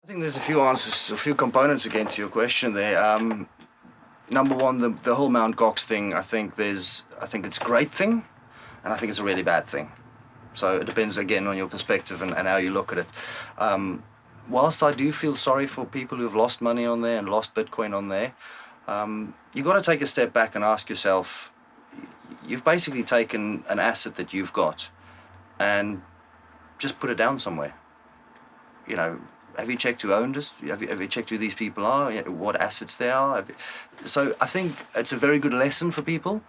I think there's a few answers, a few components again to your question there. Number one, the whole Mount Gox thing. I think it's a great thing, and I think it's a really bad thing. So it depends again on your perspective and how you look at it. Whilst I do feel sorry for people who've lost money on there and lost Bitcoin on there, you've got to take a step back and ask yourself, you've basically taken an asset that you've got and just put it down somewhere. You know, have you checked who owned it? Have you checked who these people are? What assets they are? So I think it's a very good lesson for people.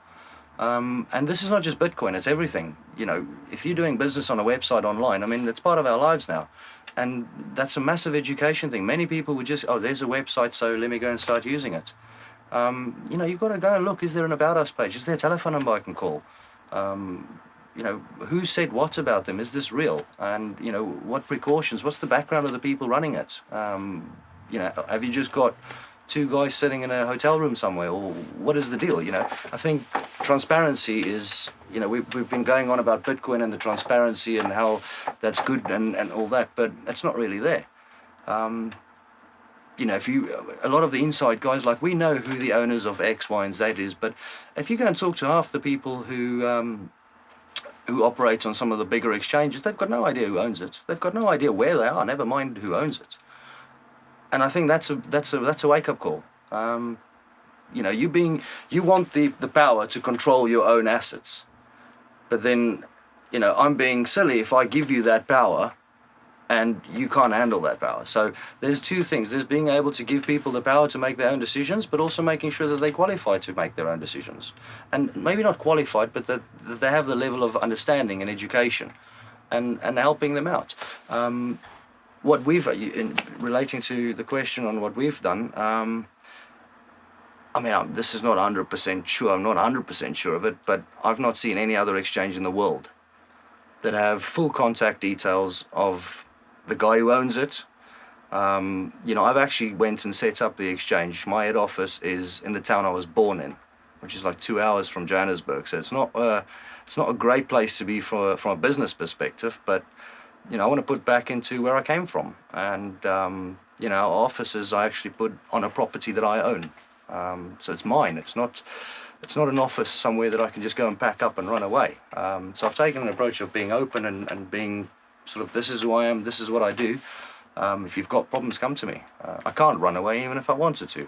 And this is not just Bitcoin, it's everything. You know, if you're doing business on a website online, I mean, it's part of our lives now. And that's a massive education thing. Many people would just, oh, there's a website, so let me go and start using it. You know, you've got to go and look, is there an About Us page? Is there a telephone number I can call? You know, who said what about them? Is this real? And, you know, what precautions? What's the background of the people running it? You know, have you just got two guys sitting in a hotel room somewhere, or what is the deal? You know, I think transparency is, you know, we've been going on about Bitcoin and the transparency and how that's good and all that, but it's not really there. You know, a lot of the inside guys, like, we know who the owners of X, Y, and Z is, but if you go and talk to half the people who operate on some of the bigger exchanges, they've got no idea who owns it. They've got no idea where they are, never mind who owns it. And I think that's a wake-up call. You know, you want the power to control your own assets, but then, you know, I'm being silly if I give you that power and you can't handle that power. So there's two things. There's being able to give people the power to make their own decisions, but also making sure that they qualify to make their own decisions. And maybe not qualified, but that they have the level of understanding and education and helping them out. What we've, in relating to the question on what we've done, I mean, this is not 100% sure, I'm not 100% sure of it, but I've not seen any other exchange in the world that have full contact details of the guy who owns it. You know, I've actually went and set up the exchange. My head office is in the town I was born in, which is like 2 hours from Johannesburg. So it's not a great place to be from a business perspective, but, you know, I want to put back into where I came from. And, you know, our offices I actually put on a property that I own. So it's mine. It's not an office somewhere that I can just go and pack up and run away. So I've taken an approach of being open and being sort of, this is who I am, this is what I do. If you've got problems, come to me. I can't run away even if I wanted to.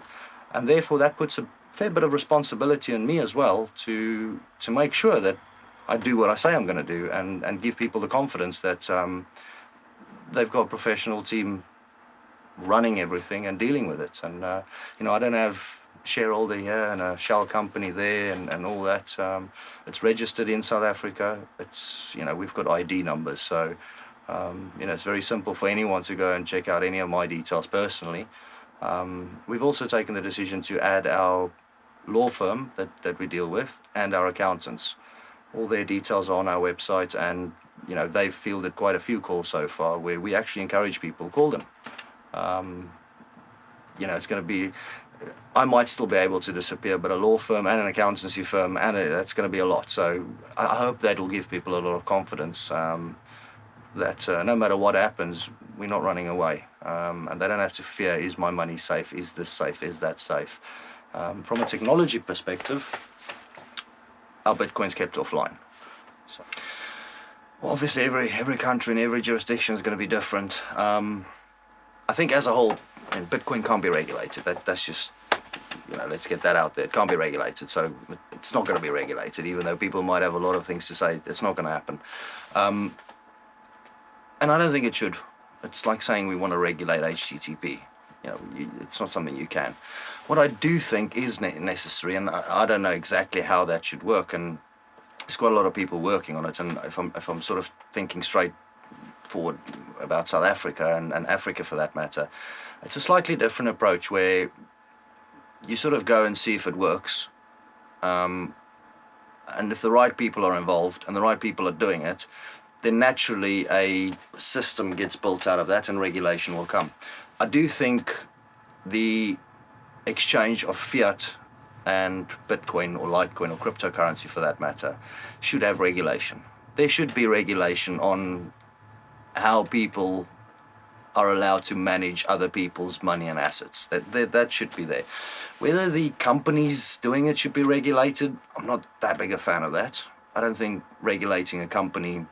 And therefore that puts a fair bit of responsibility on me as well to make sure that I do what I say I'm going to do and give people the confidence that they've got a professional team running everything and dealing with it. And, you know, I don't have shareholder here and a shell company there and all that. It's registered in South Africa. It's, you know, we've got ID numbers. So, you know, it's very simple for anyone to go and check out any of my details personally. We've also taken the decision to add our law firm that we deal with and our accountants. All their details are on our website, and, you know, they've fielded quite a few calls so far where we actually encourage people, call them. You know, it's going to be, I might still be able to disappear, but a law firm and an accountancy firm, that's going to be a lot. So I hope that will give people a lot of confidence that no matter what happens, we're not running away. And they don't have to fear, is my money safe? Is this safe? Is that safe? From a technology perspective, our Bitcoin's kept offline. So, well, obviously, every country and every jurisdiction is going to be different. I think as a whole, I mean, Bitcoin can't be regulated. That's just, you know, let's get that out there. It can't be regulated, so it's not going to be regulated, even though people might have a lot of things to say. It's not going to happen. And I don't think it should. It's like saying we want to regulate HTTP. You know, it's not something you can. What I do think is necessary, and I don't know exactly how that should work, and there's quite a lot of people working on it, and if I'm sort of thinking straight forward about South Africa and Africa for that matter, it's a slightly different approach where you sort of go and see if it works, and if the right people are involved and the right people are doing it, then naturally a system gets built out of that and regulation will come. I do think the exchange of fiat and Bitcoin or Litecoin or cryptocurrency for that matter should have regulation. There should be regulation on how people are allowed to manage other people's money and assets. That should be there. Whether the companies doing it should be regulated, I'm not that big a fan of that. I don't think regulating a company,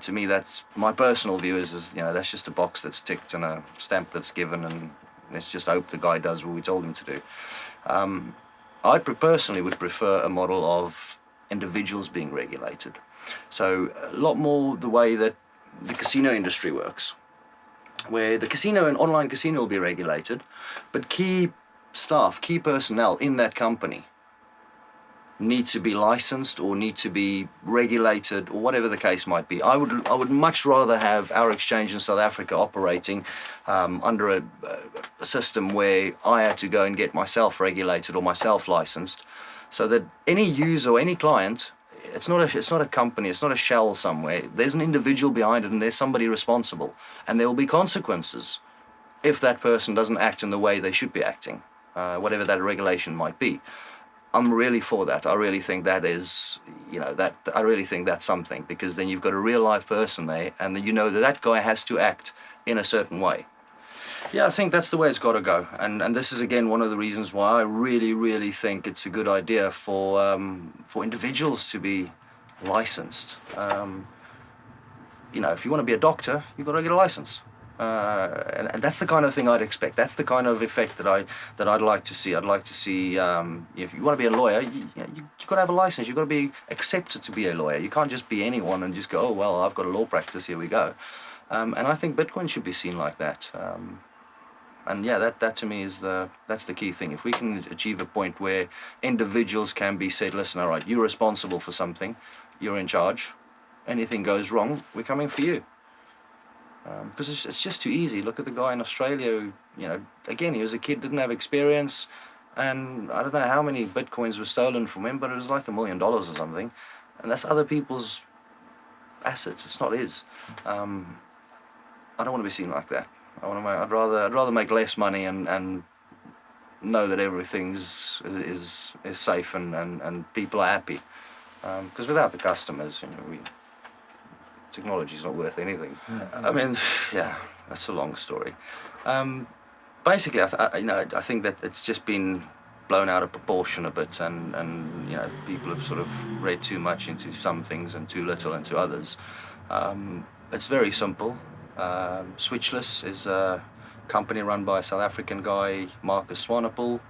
to me, that's my personal view is that's just a box that's ticked and a stamp that's given, and let's just hope the guy does what we told him to do. I personally would prefer a model of individuals being regulated. So a lot more the way that the casino industry works, where the casino and online casino will be regulated, but key staff, key personnel in that company need to be licensed or need to be regulated or whatever the case might be. I would much rather have our exchange in South Africa operating under a system where I had to go and get myself regulated or myself licensed, so that any user or any client, it's not a company, it's not a shell somewhere. There's an individual behind it and there's somebody responsible, and there will be consequences if that person doesn't act in the way they should be acting, whatever that regulation might be. I'm really for that. I really think that is, I really think that's something, because then you've got a real life person there, and then that guy has to act in a certain way. Yeah, I think that's the way it's got to go. And this is, again, one of the reasons why I really, really think it's a good idea for individuals to be licensed. If you want to be a doctor, you've got to get a license. And that's the kind of thing I'd expect. That's the kind of effect that I'd like to see. I'd like to see, if you want to be a lawyer, you've got to have a license. You've got to be accepted to be a lawyer. You can't just be anyone and just go, oh, well, I've got a law practice, here we go. And I think Bitcoin should be seen like that. And yeah, that to me that's the key thing. If we can achieve a point where individuals can be said, listen, all right, you're responsible for something, you're in charge, anything goes wrong, we're coming for you. Because it's just too easy. Look at the guy in Australia who, again, he was a kid, didn't have experience, and I don't know how many Bitcoins were stolen from him, but it was like $1 million or something, and that's other people's assets, it's not his. I don't want to be seen like that. I'd rather make less money and know that everything is safe and people are happy. Because without the customers, technology's not worth anything. I mean, yeah, that's a long story. Basically, I think that it's just been blown out of proportion a bit, and people have sort of read too much into some things and too little into others. It's very simple. Switchless is a company run by a South African guy, Marcus Swanepoel.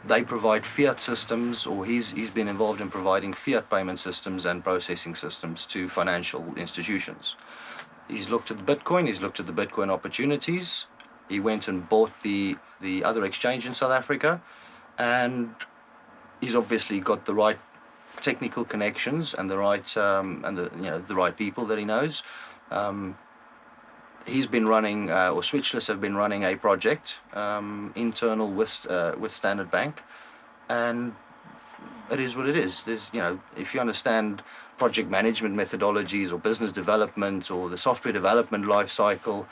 They provide fiat systems, or he's been involved in providing fiat payment systems and processing systems to financial institutions. He's looked at the Bitcoin, he's looked at the Bitcoin opportunities. He went and bought the other exchange in South Africa, and he's obviously got the right technical connections and the right the right people that he knows. He's been running, or Switchless have been running a project internal with Standard Bank, and it is what it is. There's, if you understand project management methodologies or business development or the software development life cycle,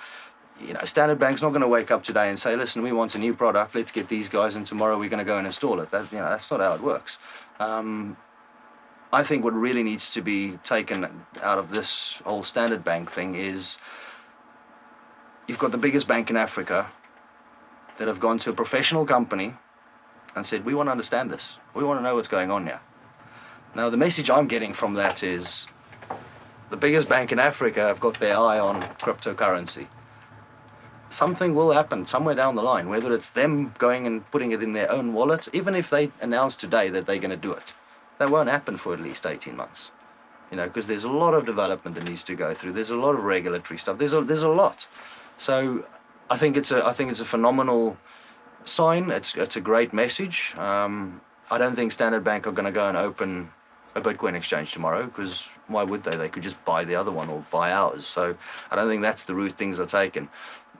Standard Bank's not going to wake up today and say, listen, we want a new product, let's get these guys, and tomorrow we're going to go and install it. That's not how it works. I think what really needs to be taken out of this whole Standard Bank thing is, you've got the biggest bank in Africa that have gone to a professional company and said, we want to understand this. We want to know what's going on here. Now, the message I'm getting from that is the biggest bank in Africa have got their eye on cryptocurrency. Something will happen somewhere down the line, whether it's them going and putting it in their own wallet. Even if they announce today that they're going to do it, that won't happen for at least 18 months. Because there's a lot of development that needs to go through. There's a lot of regulatory stuff. There's a lot. So I think it's a phenomenal sign. It's a great message. I don't think Standard Bank are going to go and open a Bitcoin exchange tomorrow, because why would they? They could just buy the other one or buy ours. So I don't think that's the route things are taken.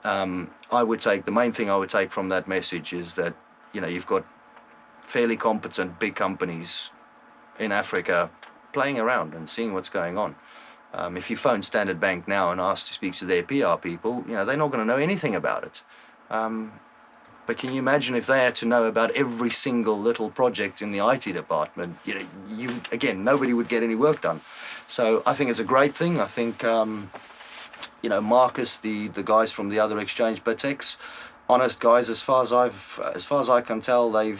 The main thing I would take from that message is that you've got fairly competent big companies in Africa playing around and seeing what's going on. If you phone Standard Bank now and ask to speak to their PR people, they're not going to know anything about it. But can you imagine if they had to know about every single little project in the IT department? Nobody would get any work done. So I think it's a great thing. I think Marcus, the guys from the other exchange, Bitex, honest guys. As far as I can tell, they're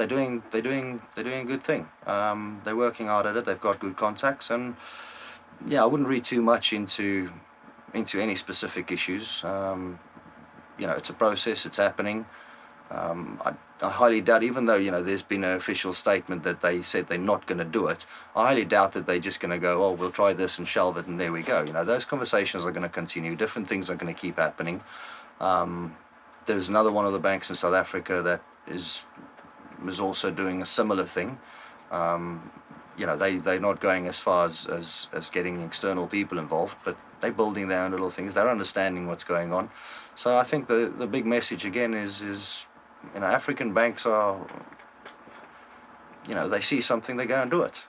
doing a good thing. They're working hard at it. They've got good contacts, and yeah, I wouldn't read too much into any specific issues. It's a process. It's happening. I highly doubt, even though there's been an official statement that they said they're not going to do it. I highly doubt that they're just going to go, oh, we'll try this and shelve it, and there we go. Those conversations are going to continue. Different things are going to keep happening. There's another one of the banks in South Africa that is also doing a similar thing. They're not going as far as getting external people involved, but they're building their own little things. They're understanding what's going on. So I think the big message again is African banks are, they see something, they go and do it.